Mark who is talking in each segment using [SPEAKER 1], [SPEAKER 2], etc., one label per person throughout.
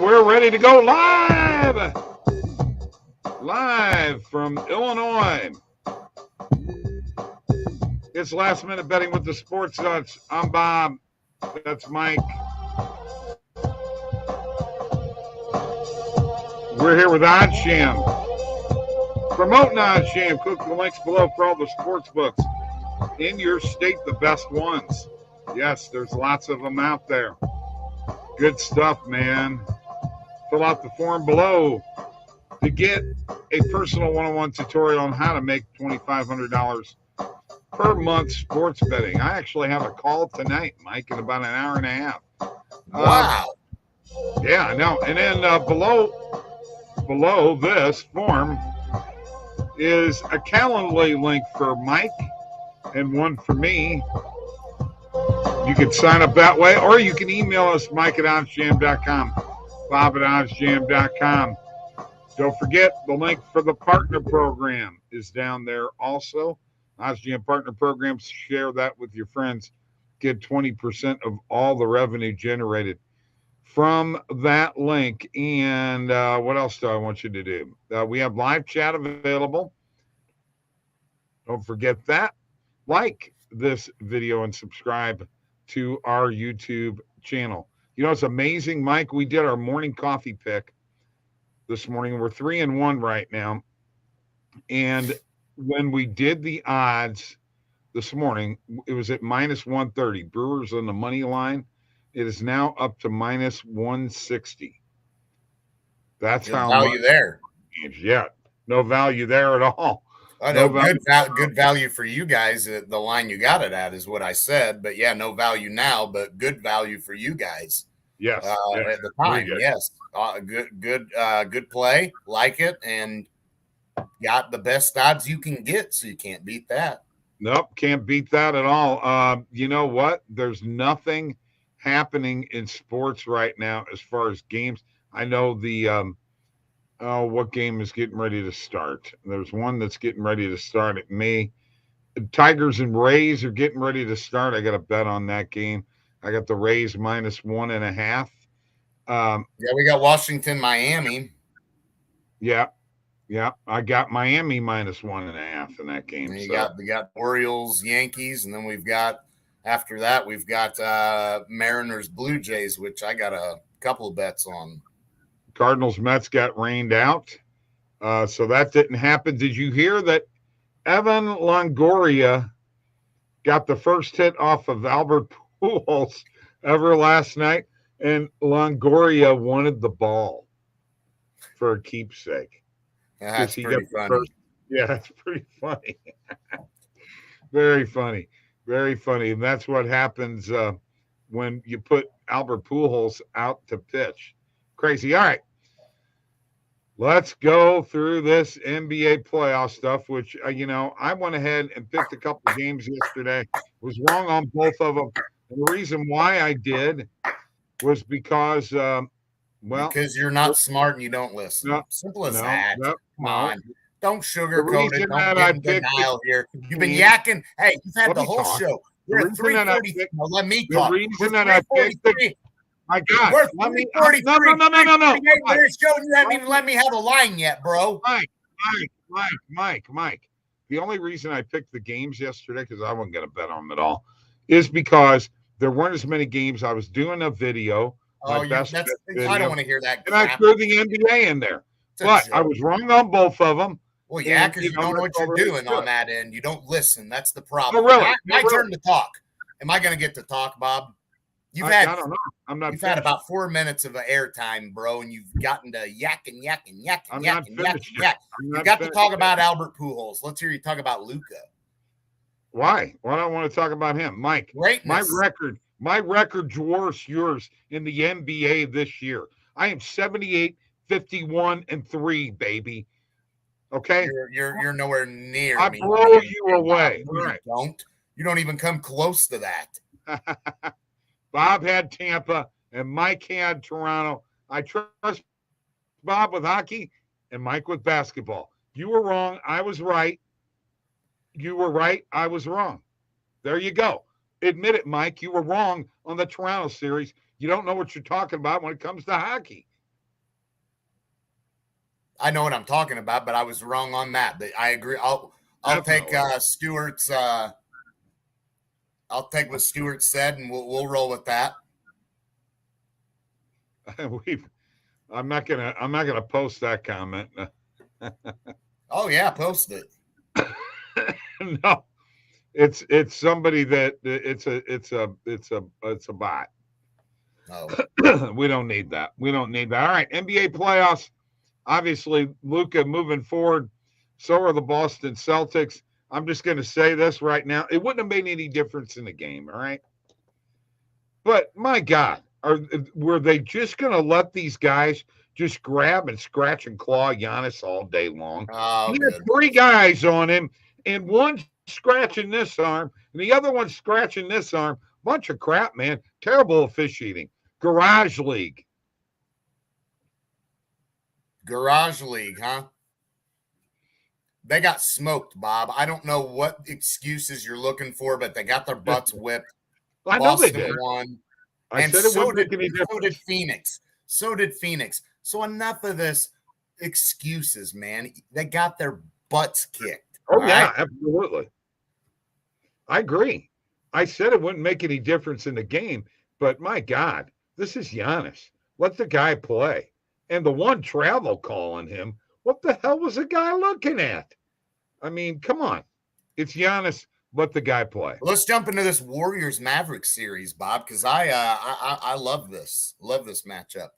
[SPEAKER 1] we're ready to go live from Illinois. It's Last Minute Betting with the Sports Nuts. I'm Bob. That's Mike. We're here with OddsJam. Promoting OddsJam. Click the links below for all the sports books in your state, the best ones. Yes, there's lots of them out there. Good stuff, man. Fill out the form below to get a personal one-on-one tutorial on how to make $2,500 per month sports betting. I actually have a call tonight, Mike, in about an hour and a half.
[SPEAKER 2] Wow.
[SPEAKER 1] Yeah, I know. And then below this form is a Calendly link for Mike and one for me. You can sign up that way, or you can email us, Mike at OddsJam.com, Bob at OddsJam.com. Don't forget, the link for the partner program is down there also. OddsJam partner programs, share that with your friends. Get 20% of all the revenue generated from that link. And what else do I want you to do? We have live chat available. Don't forget that. Like this video and subscribe to our YouTube channel. You know, it's amazing, Mike. We did our morning coffee pick this morning. We're 3-1 right now. And when we did the odds this morning, it was at minus 130. Brewers on the money line. It is now up to minus 160. That's
[SPEAKER 2] Good
[SPEAKER 1] how
[SPEAKER 2] value there.
[SPEAKER 1] Yeah, no value there at all.
[SPEAKER 2] I know, good value for you guys. The line you got it at is what I said, but yeah, no value now, but good value for you guys.
[SPEAKER 1] Yes,
[SPEAKER 2] at the time, yes, good play, like it, and got the best odds you can get, so you can't beat that.
[SPEAKER 1] Nope, can't beat that at all. You know what? There's nothing happening in sports right now as far as games. I know the what game is getting ready to start? There's one that's getting ready to start at me. Tigers and Rays are getting ready to start. I got a bet on that game. I got the Rays minus 1.5.
[SPEAKER 2] Yeah, we got Washington, Miami.
[SPEAKER 1] Yeah. I got Miami minus 1.5 in that game.
[SPEAKER 2] We got Orioles, Yankees, and then we've got after that we've got Mariners, Blue Jays, which I got a couple of bets on.
[SPEAKER 1] Cardinals, Mets got rained out. So that didn't happen. Did you hear that Evan Longoria got the first hit off of Albert Pujols ever last night? And Longoria wanted the ball for a keepsake.
[SPEAKER 2] That's pretty funny.
[SPEAKER 1] That's pretty funny. Very funny. Very funny. And that's what happens when you put Albert Pujols out to pitch. Crazy. All right. Let's go through this NBA playoff stuff, which, I went ahead and picked a couple of games yesterday. Was wrong on both of them. And the reason why I did was because,
[SPEAKER 2] because you're not smart and you don't listen. Simple as that. Come on. Don't sugarcoat it. Don't get in denial here. You've been yakking. Hey, you've had the whole show. We're at 3:40. Now let me talk.
[SPEAKER 1] The reason that I picked my God.
[SPEAKER 2] We're 3:43. No. You haven't even let me have a line yet, bro.
[SPEAKER 1] Mike. The only reason I picked the games yesterday, because I wasn't going to bet on them at all, is because there weren't as many games. I was doing a video.
[SPEAKER 2] I don't want to hear that.
[SPEAKER 1] And I threw the NBA in there. But I was wrong on both of them.
[SPEAKER 2] Well, yeah, because you don't know what you're doing on that end. You don't listen. That's the problem.
[SPEAKER 1] Oh, really?
[SPEAKER 2] My turn to talk. Am I going to get to talk, Bob?
[SPEAKER 1] I don't know. I'm not.
[SPEAKER 2] You've had about 4 minutes of airtime, bro, and you've gotten to yakking. You got to talk about Albert Pujols. Let's hear you talk about Luka.
[SPEAKER 1] Why? Why don't I want to talk about him, Mike?
[SPEAKER 2] Greatness.
[SPEAKER 1] My record dwarfs yours in the NBA this year. I am 78, 51, and 3, baby. Okay,
[SPEAKER 2] you're nowhere near
[SPEAKER 1] I
[SPEAKER 2] me.
[SPEAKER 1] I blow you away.
[SPEAKER 2] Right. You don't even come close to that.
[SPEAKER 1] Bob had Tampa and Mike had Toronto. I trust Bob with hockey and Mike with basketball. You were wrong. I was right. You were right. I was wrong. There you go. Admit it, Mike. You were wrong on the Toronto series. You don't know what you're talking about when it comes to hockey.
[SPEAKER 2] I know what I'm talking about, but I was wrong on that. But I agree. I'll take Stewart's. I'll take what Stewart said, and we'll roll with that.
[SPEAKER 1] I'm not gonna post that comment.
[SPEAKER 2] Oh yeah, post it.
[SPEAKER 1] No, it's somebody that it's a bot.
[SPEAKER 2] Oh.
[SPEAKER 1] We don't need that. We don't need that. All right, NBA playoffs. Obviously, Luka moving forward. So are the Boston Celtics. I'm just going to say this right now. It wouldn't have made any difference in the game, all right? But my God, were they just going to let these guys just grab and scratch and claw Giannis all day long?
[SPEAKER 2] Oh,
[SPEAKER 1] he had 3 guys on him, and one scratching this arm, and the other one scratching this arm. Bunch of crap, man. Terrible officiating. Garage league.
[SPEAKER 2] Garage league, huh? They got smoked, Bob. I don't know what excuses you're looking for, but they got their butts whipped.
[SPEAKER 1] I know Boston they did.
[SPEAKER 2] Won.
[SPEAKER 1] I said it wouldn't make any difference.
[SPEAKER 2] So did Phoenix. So did Phoenix. So enough of this excuses, man. They got their butts kicked.
[SPEAKER 1] Oh, yeah, absolutely. I agree. I said it wouldn't make any difference in the game, but my God, this is Giannis. Let the guy play. And the one travel call on him, what the hell was the guy looking at? I mean, come on. It's Giannis. Let the guy play.
[SPEAKER 2] Let's jump into this Warriors Mavericks series, Bob, because I love this. Love this matchup.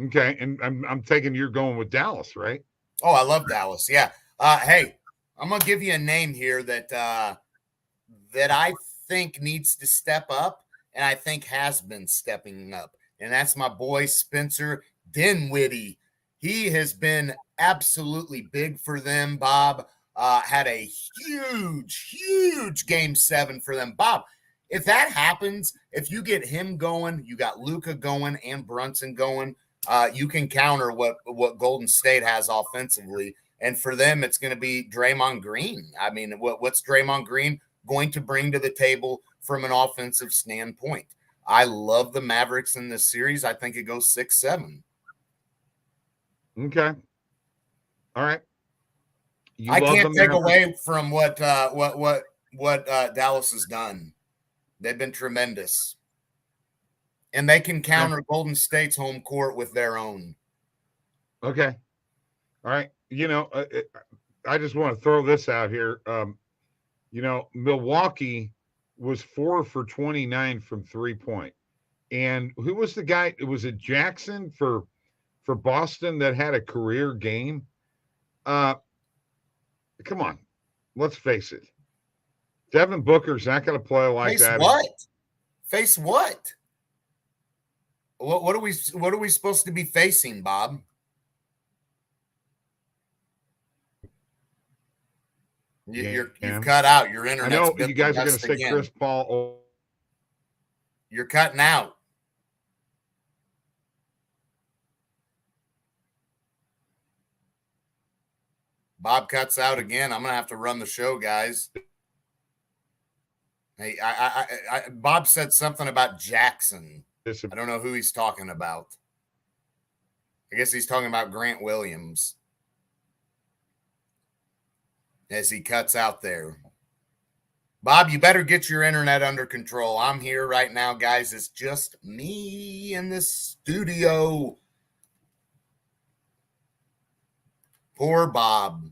[SPEAKER 1] Okay, and I'm taking you're going with Dallas, right?
[SPEAKER 2] Oh, I love Dallas. Yeah. Hey, I'm gonna give you a name here that I think needs to step up, and I think has been stepping up, and that's my boy Spencer Dinwiddie. He has been absolutely big for them, Bob. Had a huge game 7 for them. Bob, if that happens, if you get him going, you got Luka going and Brunson going, you can counter what Golden State has offensively. And for them, it's going to be Draymond Green. I mean, what's Draymond Green going to bring to the table from an offensive standpoint? I love the Mavericks in this series. I think it goes 6-7.
[SPEAKER 1] Okay. All right.
[SPEAKER 2] I can't take away from what Dallas has done. They've been tremendous, and they can counter Golden State's home court with their own.
[SPEAKER 1] Okay, all right. You know, I just want to throw this out here. You know, Milwaukee was 4 for 29 from 3-point, and who was the guy? It was Jackson for Boston that had a career game. Come on, let's face it. Devin Booker's not going to play like that.
[SPEAKER 2] Face what? What are we supposed to be facing, Bob? You've cut out. Your internet.
[SPEAKER 1] I know you guys are going to say again. Chris Paul.
[SPEAKER 2] You're cutting out. Bob cuts out again. I'm going to have to run the show, guys. Hey, Bob said something about Jackson. I don't know who he's talking about. I guess he's talking about Grant Williams. As he cuts out there. Bob, you better get your internet under control. I'm here right now, guys. It's just me in this studio. Poor Bob.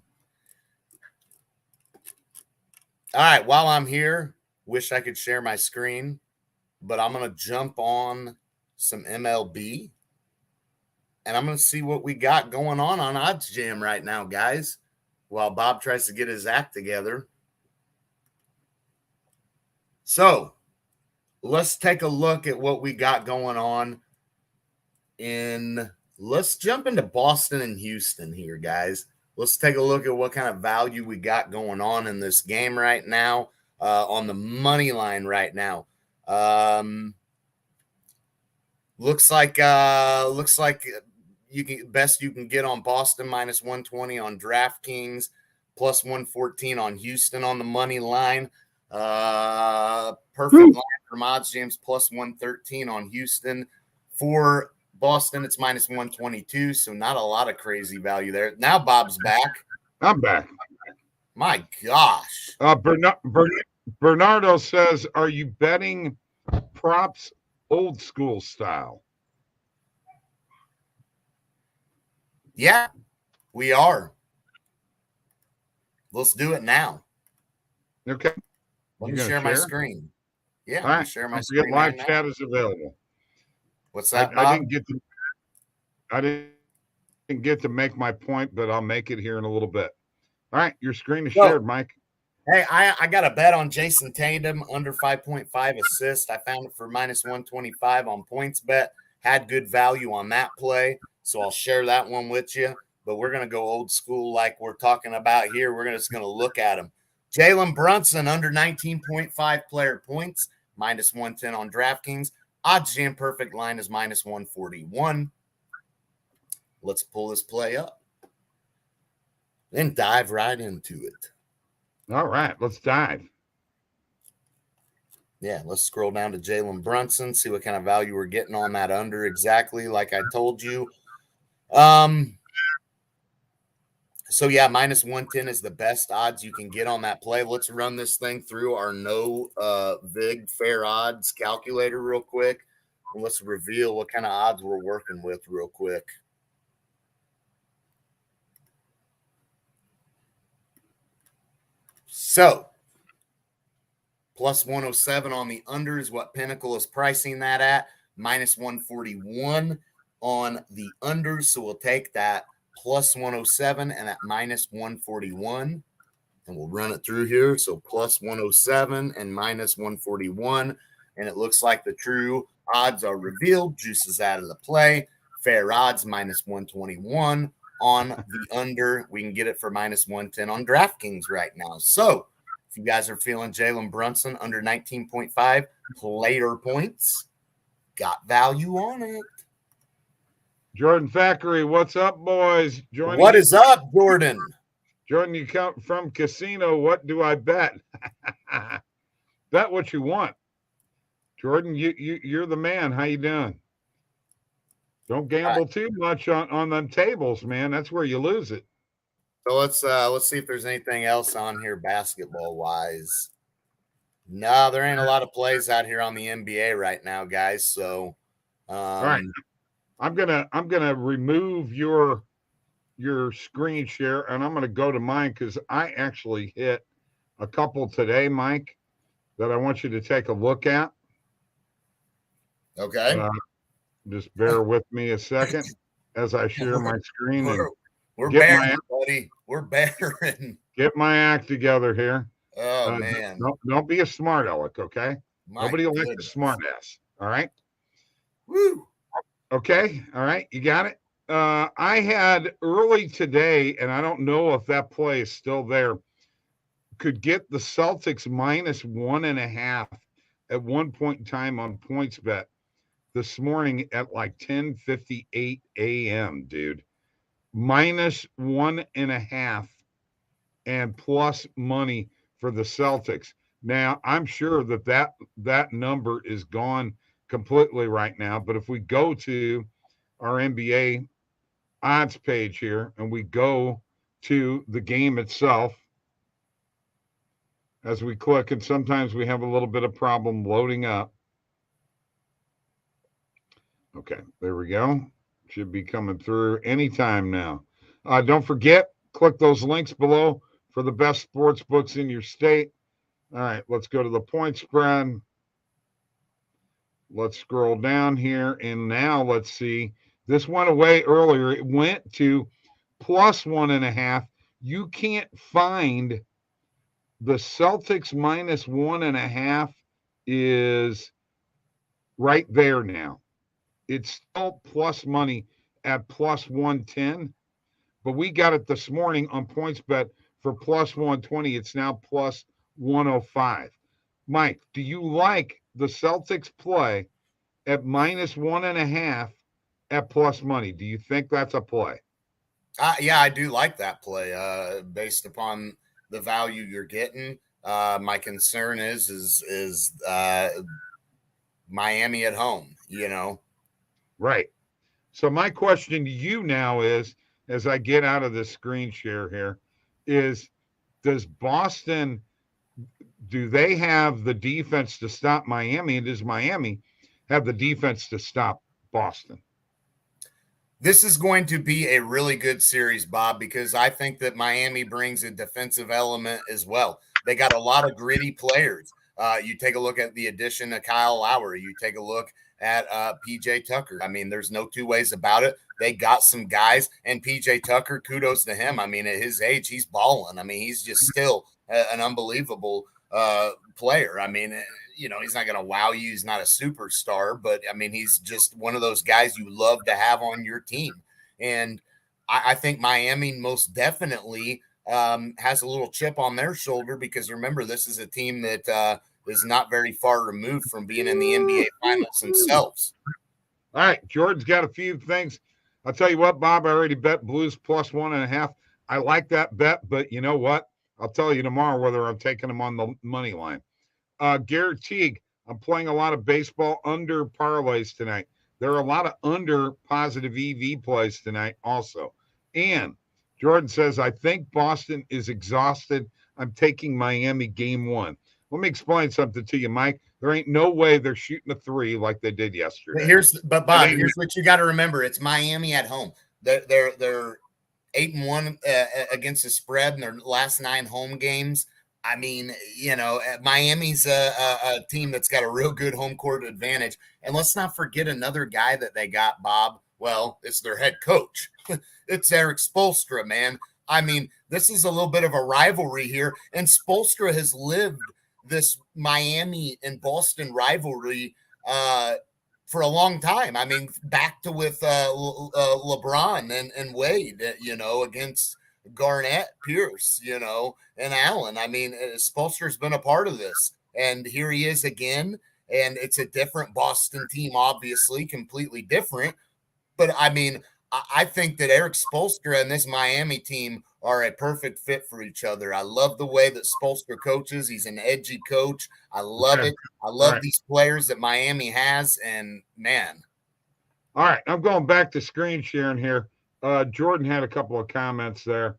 [SPEAKER 2] All right, while I'm here, wish I could share my screen, but I'm going to jump on some MLB, and I'm going to see what we got going on OddsJam right now, guys, while Bob tries to get his act together. So let's take a look at what we got going on let's jump into Boston and Houston here, guys. Let's take a look at what kind of value we got going on in this game right now, on the money line right now. Looks like you can get on Boston minus 120 on DraftKings, plus 114 on Houston on the money line. Perfect line from OddsJam's plus 113 on Houston. For Boston, it's minus 122, so not a lot of crazy value there. Now Bob's back.
[SPEAKER 1] I'm back.
[SPEAKER 2] My gosh.
[SPEAKER 1] Bernardo says, are you betting props old school style?
[SPEAKER 2] Yeah, we are. Let's do it now.
[SPEAKER 1] Okay.
[SPEAKER 2] Let me share my screen. Yeah,
[SPEAKER 1] all right.
[SPEAKER 2] Share my screen.
[SPEAKER 1] Live chat is available.
[SPEAKER 2] What's that,
[SPEAKER 1] Bob? I didn't get to make my point, but I'll make it here in a little bit. All right, your screen is shared, Mike.
[SPEAKER 2] Hey, I got a bet on Jason Tatum under 5.5 assists. I found it for minus 125 on PointsBet. Had good value on that play, so I'll share that one with you. But we're going to go old school like we're talking about here. We're just going to look at him. Jalen Brunson under 19.5 player points, minus 110 on DraftKings. OddsJam perfect line is minus 141. Let's pull this play up. Then dive right into it.
[SPEAKER 1] All right, let's dive.
[SPEAKER 2] Yeah, let's scroll down to Jalen Brunson, see what kind of value we're getting on that under exactly like I told you. So, yeah, minus 110 is the best odds you can get on that play. Let's run this thing through our VIG fair odds calculator real quick. And let's reveal what kind of odds we're working with real quick. So, plus 107 on the under is what Pinnacle is pricing that at. Minus 141 on the under. So, we'll take that plus 107 and at minus 141. And we'll run it through here. So, plus 107 and minus 141. And it looks like the true odds are revealed. Juice is out of the play. Fair odds minus 121. On the under, we can get it for minus 110 on DraftKings right now. So, if you guys are feeling Jalen Brunson under 19.5 player points, got value on it.
[SPEAKER 1] Jordan Thackeray, what's up, boys?
[SPEAKER 2] What is up, Jordan?
[SPEAKER 1] Jordan, you come from casino. What do I bet? Bet what you want. Jordan, you're the man. How you doing? Don't gamble too much on them tables, man. That's where you lose it.
[SPEAKER 2] So let's see if there's anything else on here basketball wise. No, there ain't a lot of plays out here on the NBA right now, guys. So
[SPEAKER 1] all right. I'm gonna remove your screen share and I'm gonna go to mine because I actually hit a couple today, Mike, that I want you to take a look at.
[SPEAKER 2] Okay.
[SPEAKER 1] Just bear with me a second as I share my screen.
[SPEAKER 2] We're bearing, buddy. We're bearing.
[SPEAKER 1] Get my act together here.
[SPEAKER 2] Oh, man.
[SPEAKER 1] Don't be a smart aleck, okay? Nobody likes a smart ass. All right?
[SPEAKER 2] Woo.
[SPEAKER 1] Okay. All right. You got it? I had early today, and I don't know if that play is still there, could get the Celtics minus 1.5 at one point in time on PointsBet this morning at like 10:58 a.m., dude. Minus 1.5 and plus money for the Celtics. Now, I'm sure that number is gone completely right now, but if we go to our NBA odds page here and we go to the game itself, as we click, and sometimes we have a little bit of problem loading up. Okay, there we go. Should be coming through anytime now. Don't forget, click those links below for the best sports books in your state. All right, let's go to the point spread. Let's scroll down here, and now let's see. This went away earlier. It went to plus 1.5. You can't find the Celtics minus 1.5 is right there now. It's still plus money at plus 110, but we got it this morning on PointsBet for plus 120. It's now plus 105. Mike, do you like the Celtics play at minus 1.5 at plus money? Do you think that's a play?
[SPEAKER 2] Yeah, I do like that play based upon the value you're getting. My concern is Miami at home, you know.
[SPEAKER 1] Right. So my question to you now is, as I get out of this screen share here, is does Boston, do they have the defense to stop Miami? And does Miami have the defense to stop Boston?
[SPEAKER 2] This is going to be a really good series, Bob, because I think that Miami brings a defensive element as well. They got a lot of gritty players. You take a look at the addition of Kyle Lowry. You take a look at PJ Tucker. I mean, there's no two ways about it. They got some guys, and PJ Tucker, kudos to him. I mean, at his age, he's balling. I mean, he's just still an unbelievable player. I mean, you know, he's not going to wow you. He's not a superstar, but I mean, he's just one of those guys you love to have on your team. And I think Miami most definitely has a little chip on their shoulder because remember, this is a team that is not very far removed from being in the NBA Finals themselves.
[SPEAKER 1] All right, Jordan's got a few things. I'll tell you what, Bob, I already bet Blues plus 1.5. I like that bet, but you know what? I'll tell you tomorrow whether I'm taking them on the money line. Garrett Teague, I'm playing a lot of baseball under parlays tonight. There are a lot of under positive EV plays tonight also. And Jordan says, I think Boston is exhausted. I'm taking Miami game 1. Let me explain something to you, Mike. There ain't no way they're shooting a 3 like they did yesterday.
[SPEAKER 2] But Bob, here's what you got to remember. It's Miami at home. They're 8-1 against the spread in their last 9 home games. I mean, you know, Miami's a team that's got a real good home court advantage. And let's not forget another guy that they got, Bob. Well, it's their head coach. It's Eric Spoelstra, man. I mean, this is a little bit of a rivalry here. And Spoelstra has lived this Miami and Boston rivalry for a long time. I mean, back to with LeBron and Wade, you know, against Garnett, Pierce, you know, and Allen. I mean, Spoelstra's been a part of this, and here he is again. And it's a different Boston team, obviously, completely different. But I mean, I think that Eric Spoelstra and this Miami team are a perfect fit for each other. I love the way that Spoelstra coaches. He's an edgy coach. I love it. I love these players that Miami has, and man.
[SPEAKER 1] All right, I'm going back to screen sharing here. Jordan had a couple of comments there.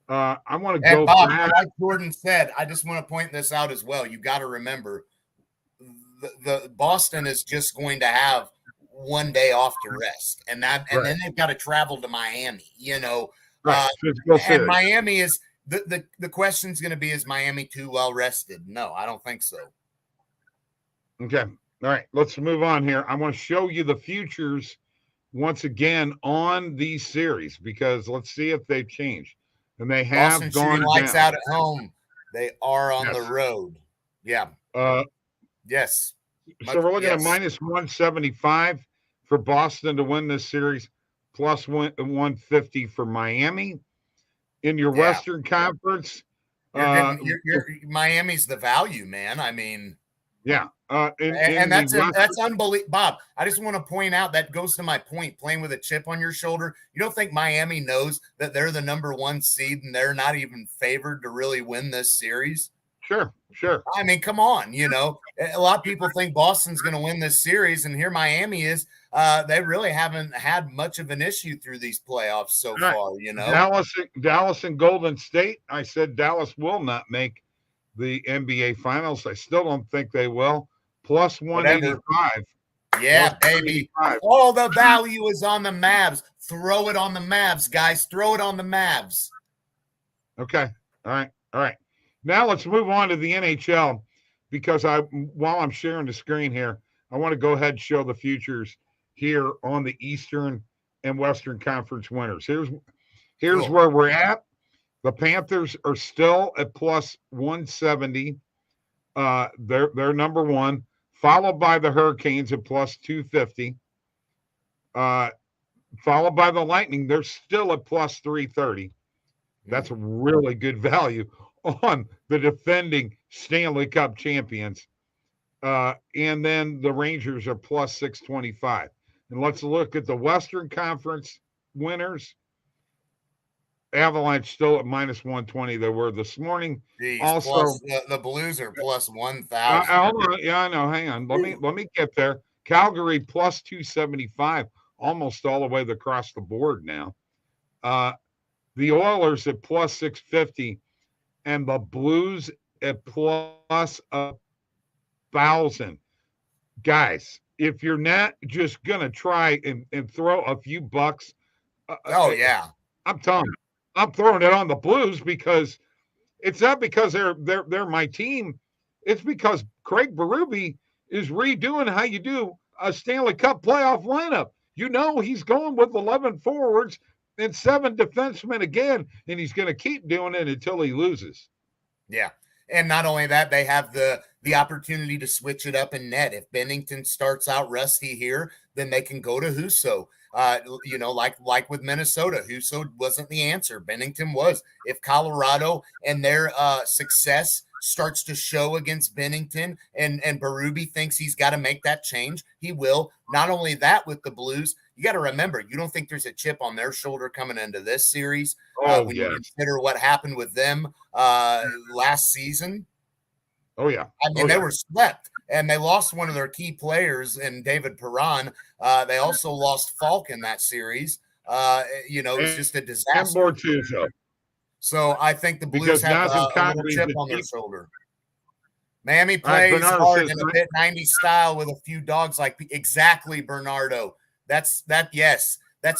[SPEAKER 1] I want to go
[SPEAKER 2] Bob,
[SPEAKER 1] back.
[SPEAKER 2] Like Jordan said, I just want to point this out as well. You got to remember, the Boston is just going to have one day off to rest, and then they've got to travel to Miami. You know, and Miami is the question's going to be: is Miami too well rested? No, I don't think so.
[SPEAKER 1] Okay, all right, let's move on here. I want to show you the futures once again on these series because let's see if they've changed. And they have
[SPEAKER 2] Boston
[SPEAKER 1] gone
[SPEAKER 2] lights
[SPEAKER 1] down.
[SPEAKER 2] Out at home. They are on the road. Yeah. Yes.
[SPEAKER 1] So we're looking at minus 175 for Boston to win this series, plus 150 for Miami. In your Western Conference,
[SPEAKER 2] Miami's the value, man. I mean,
[SPEAKER 1] and
[SPEAKER 2] that's unbelievable. Bob, I just want to point out that goes to my point, playing with a chip on your shoulder. You don't think Miami knows that they're the number 1 seed and they're not even favored to really win this series?
[SPEAKER 1] Sure.
[SPEAKER 2] I mean, come on, you know, a lot of people think Boston's going to win this series, and here Miami is. They really haven't had much of an issue through these playoffs so far, you know.
[SPEAKER 1] Dallas and Golden State, I said Dallas will not make the NBA Finals. I still don't think they will. Plus 185.
[SPEAKER 2] Yeah, baby. All the value is on the Mavs. Throw it on the Mavs, guys. Throw it on the Mavs.
[SPEAKER 1] Okay. All right. Now let's move on to the NHL because while I'm sharing the screen here, I want to go ahead and show the futures here on the Eastern and Western Conference winners. Here's where we're at. The Panthers are still at plus 170. They're number 1, followed by the Hurricanes at plus 250. Followed by the Lightning. They're still at plus 330. That's really good value on the defending Stanley Cup champions. And then the Rangers are plus 625. And let's look at the Western Conference winners. Avalanche still at minus 120. They were this morning.
[SPEAKER 2] Jeez, also, plus the Blues are plus 1,000.
[SPEAKER 1] I know. Hang on. Let me get there. Calgary plus 275. almost all the way across the board now. The Oilers at plus 650 and the Blues at plus 1,000. Guys, if you're not just going to try and throw a few bucks. I'm telling you, I'm throwing it on the Blues because it's not because they're my team. It's because Craig Berube is redoing how you do a Stanley Cup playoff lineup. He's going with 11 forwards and 7 defensemen again, and he's going to keep doing it until he loses.
[SPEAKER 2] Yeah. And not only that, they have the opportunity to switch it up in net. If Bennington starts out rusty here, then they can go to Husso. Like with Minnesota, Husso wasn't the answer. Bennington was. If Colorado and their success starts to show against Bennington and Berube thinks he's got to make that change, he will. Not only that, with the Blues, you got to remember, you don't think there's a chip on their shoulder coming into this series when you consider what happened with them last season.
[SPEAKER 1] Oh, yeah.
[SPEAKER 2] I mean, they were swept, and they lost one of their key players in David Perron. They also lost Falk in that series. It's just a disaster.
[SPEAKER 1] And more too,
[SPEAKER 2] so I think the Blues have a little chip on their shoulder. Miami plays hard in a bit 90s style with a few dogs exactly, Bernardo. That's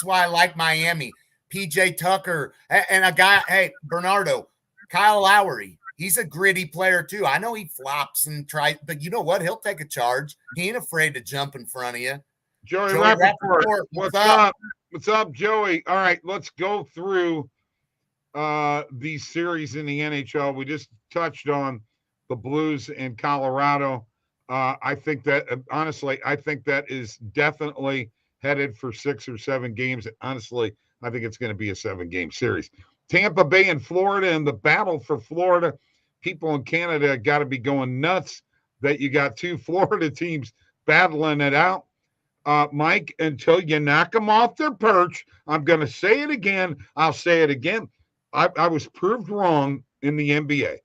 [SPEAKER 2] why I like Miami. PJ Tucker and a guy, hey, Bernardo, Kyle Lowry. He's a gritty player too. I know he flops and tries, but you know what? He'll take a charge. He ain't afraid to jump in front of you.
[SPEAKER 1] Joey Rappaport, what's up? What's up, Joey? All right, let's go through these series in the NHL. We just touched on the Blues and Colorado. I think that, honestly, that is definitely headed for 6 or 7 games. Honestly, I think it's going to be a 7-game series. Tampa Bay and Florida, and the battle for Florida. People in Canada got to be going nuts that you got 2 Florida teams battling it out. Mike, until you knock them off their perch, I'm going to say it again. I'll say it again. I was proved wrong in the NBA.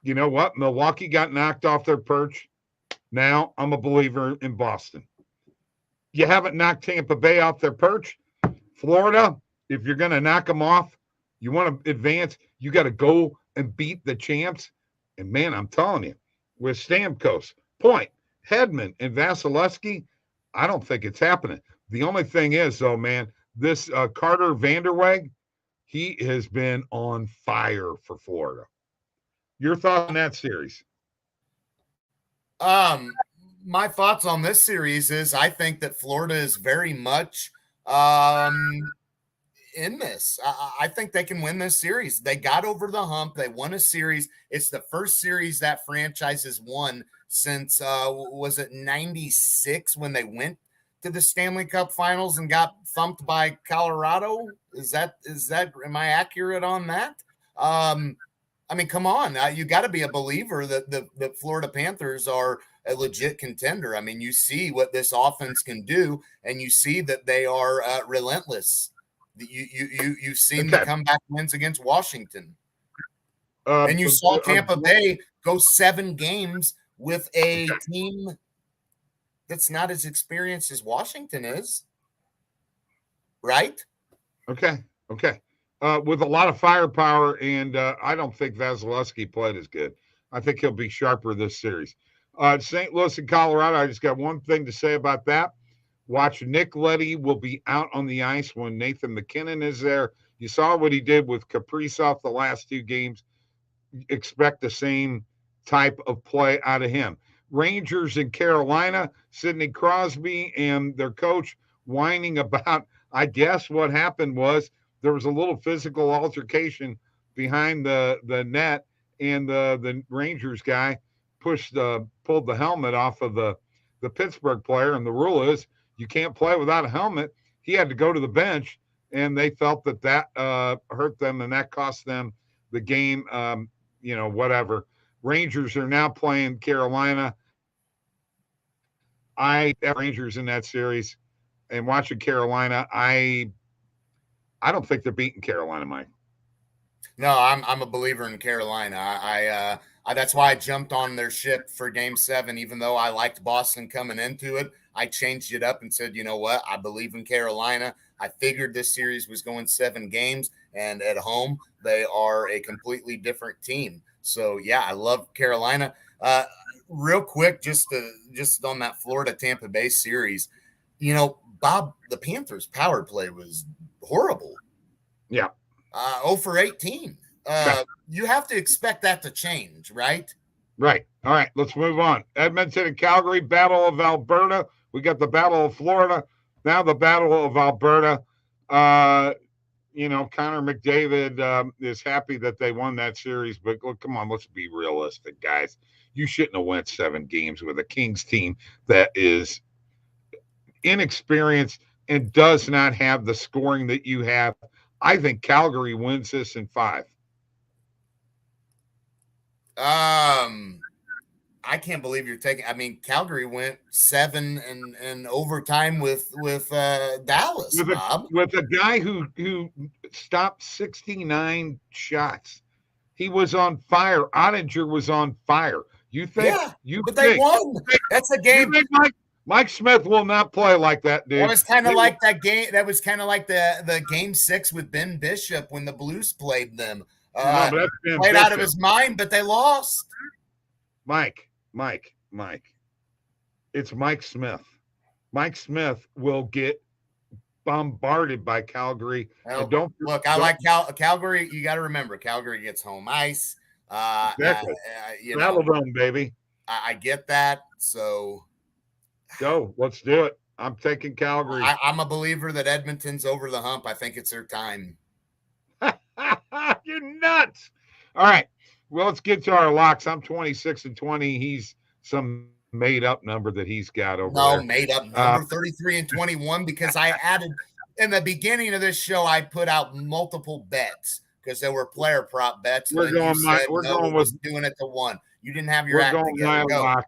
[SPEAKER 1] You know what? Milwaukee got knocked off their perch. Now I'm a believer in Boston. You haven't knocked Tampa Bay off their perch. Florida, if you're going to knock them off, you want to advance, you got to go and beat the champs. And, man, I'm telling you, with Stamkos, Point, Hedman, and Vasilevsky, I don't think it's happening. The only thing is, though, man, this Carter Vanderweg, he has been on fire for Florida. Your thoughts on that series?
[SPEAKER 2] My thoughts on this series is I think that Florida is very much in this. I think they can win this series. They got over the hump. They won a series. It's the first series that franchise has won since, was it 96 when they went to the Stanley Cup Finals and got thumped by Colorado? Is that, am I accurate on that? I mean, come on. You got to be a believer that the Florida Panthers are a legit contender. I mean, you see what this offense can do, and you see that they are relentless. You've seen the comeback wins against Washington. And you saw Tampa Bay go 7 games with a team that's not as experienced as Washington is. Right?
[SPEAKER 1] Okay. With a lot of firepower, and I don't think Vasilevsky played as good. I think he'll be sharper this series. St. Louis and Colorado, I just got one thing to say about that. Watch, Nick Leddy will be out on the ice when Nathan McKinnon is there. You saw what he did with Kaprizov the last 2 games. Expect the same type of play out of him. Rangers in Carolina, Sidney Crosby and their coach whining about, I guess what happened was there was a little physical altercation behind the net, and the Rangers guy pulled the helmet off of the Pittsburgh player, and the rule is you can't play without a helmet. He had to go to the bench, and they felt that hurt them, and that cost them the game. Whatever. Rangers are now playing Carolina. I have Rangers in that series, and watching Carolina, I don't think they're beating Carolina, Mike.
[SPEAKER 2] No, I'm a believer in Carolina. I that's why I jumped on their ship for Game 7, even though I liked Boston coming into it. I changed it up and said, you know what? I believe in Carolina. I figured this series was going 7 games, and at home they are a completely different team. So yeah, I love Carolina. Real quick, just on that Florida Tampa Bay series, you know, Bob, the Panthers' power play was horrible.
[SPEAKER 1] Yeah.
[SPEAKER 2] 0 for 18. You have to expect that to change, right?
[SPEAKER 1] Right. All right, let's move on. Edmonton and Calgary, Battle of Alberta. We got the Battle of Florida. Now the Battle of Alberta. You know, Connor McDavid is happy that they won that series, but look, come on, let's be realistic, guys. You shouldn't have went 7 games with a Kings team that is inexperienced and does not have the scoring that you have. I think Calgary wins this in 5.
[SPEAKER 2] I can't believe you're taking. I mean, Calgary went 7 in overtime with Dallas.
[SPEAKER 1] With a guy who stopped 69 shots. He was on fire. Ottinger was on fire. You think? Yeah,
[SPEAKER 2] they won. That's a game.
[SPEAKER 1] Mike Smith will not play like that, dude.
[SPEAKER 2] That was kind of like that game. That was kind of like the Game 6 with Ben Bishop when the Blues played them. Played out of his mind, but they lost.
[SPEAKER 1] Mike. It's Mike Smith. Mike Smith will get bombarded by Calgary.
[SPEAKER 2] And I like Calgary. You got to remember, Calgary gets home ice.
[SPEAKER 1] Exactly. Battledome, baby.
[SPEAKER 2] I get that. So
[SPEAKER 1] go. Let's do it. I'm taking Calgary.
[SPEAKER 2] I'm a believer that Edmonton's over the hump. I think it's their time.
[SPEAKER 1] You're nuts. All right. Well, let's get to our locks. I'm 26-20. He's some made-up number that he's got over there.
[SPEAKER 2] No, made-up number, 33-21, because I added – in the beginning of this show, I put out multiple bets because there were player prop bets.
[SPEAKER 1] We're going
[SPEAKER 2] doing it to 1. You didn't have your act together.
[SPEAKER 1] Lock.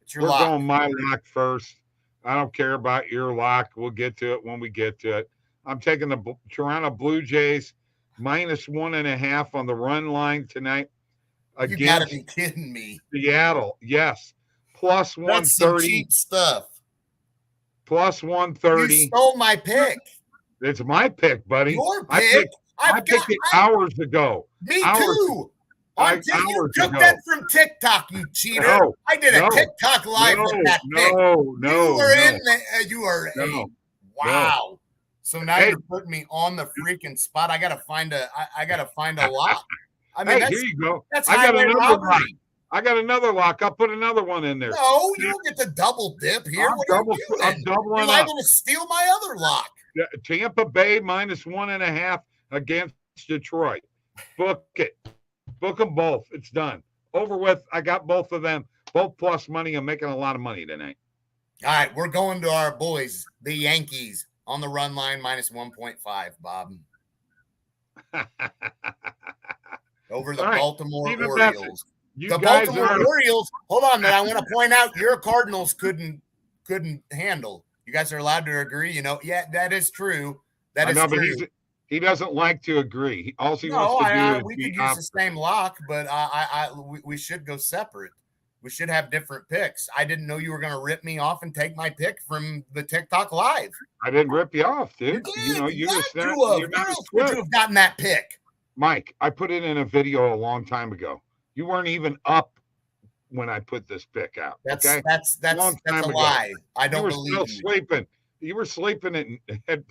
[SPEAKER 1] It's your lock. We're going my lock first. I don't care about your lock. We'll get to it when we get to it. I'm taking the Toronto Blue Jays -1.5 on the run line tonight.
[SPEAKER 2] You gotta be kidding me.
[SPEAKER 1] Seattle, yes. +130.
[SPEAKER 2] That's some cheap stuff.
[SPEAKER 1] +130.
[SPEAKER 2] You stole my pick.
[SPEAKER 1] It's my pick, buddy.
[SPEAKER 2] Your pick?
[SPEAKER 1] I picked it hours ago.
[SPEAKER 2] Me too. You took that from TikTok, you cheater. No, I did a TikTok live with that pick. You were in wow. So now you're putting me on the freaking spot. I gotta find a lock. I mean,
[SPEAKER 1] here you go.
[SPEAKER 2] That's highway robbery.
[SPEAKER 1] I got another lock. I'll put another one in there.
[SPEAKER 2] No, you don't get the double dip here.
[SPEAKER 1] I'm doubling
[SPEAKER 2] up. You're going to steal my other lock.
[SPEAKER 1] Tampa Bay -1.5 against Detroit. Book it. Book them both. It's done. Over with. I got both of them. Both plus money. I'm making a lot of money tonight.
[SPEAKER 2] All right. We're going to our boys, the Yankees, on the run line -1.5, Bob. Over the Baltimore Orioles. The Baltimore Orioles. Hold on, man. I want to point out your Cardinals couldn't handle. You guys are allowed to agree. You know, yeah, that is true. That is true.
[SPEAKER 1] But he doesn't like to agree. All he wants to do is
[SPEAKER 2] we could use the same lock, but we should go separate. We should have different picks. I didn't know you were going to rip me off and take my pick from the TikTok live.
[SPEAKER 1] I didn't rip you off, dude.
[SPEAKER 2] You would have gotten that pick.
[SPEAKER 1] Mike, I put it in a video a long time ago. You weren't even up when I put this pick out.
[SPEAKER 2] That's a lie. I don't believe you.
[SPEAKER 1] Sleeping. You were sleeping at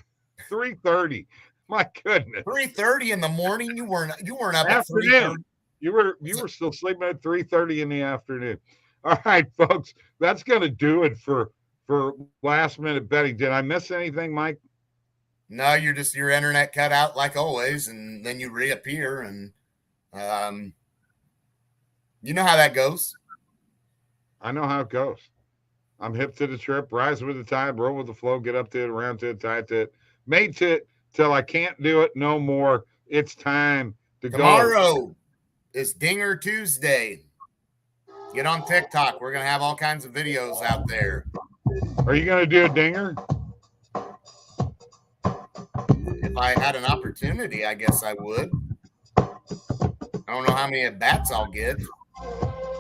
[SPEAKER 1] 3:30. My goodness.
[SPEAKER 2] 3:30 in the morning. You weren't up at 3:30.
[SPEAKER 1] You were still sleeping at 3:30 in the afternoon. All right, folks. That's gonna do it for last minute betting. Did I miss anything, Mike?
[SPEAKER 2] No, your internet cut out like always, and then you reappear, and you know how that goes.
[SPEAKER 1] I know how it goes. I'm hip to the trip, rise with the tide, roll with the flow, get up to it, around to it, tight to it, made to it till I can't do it no more. It's time to go.
[SPEAKER 2] Tomorrow is Dinger Tuesday. Get on TikTok. We're going to have all kinds of videos out there.
[SPEAKER 1] Are you going to do a dinger?
[SPEAKER 2] If I had an opportunity, I guess I would. I don't know how many at-bats I'll get.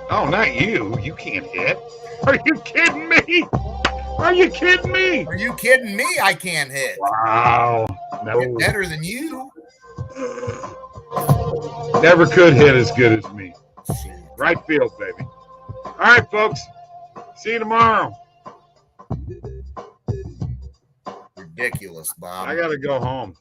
[SPEAKER 1] Oh, not you. You can't hit. Are you kidding me? Are you kidding me?
[SPEAKER 2] Are you kidding me? I can't hit.
[SPEAKER 1] Wow. No.
[SPEAKER 2] Get better than you.
[SPEAKER 1] Never could hit as good as me. Right field, baby. All right, folks. See you tomorrow.
[SPEAKER 2] Ridiculous, Bob.
[SPEAKER 1] I got to go home.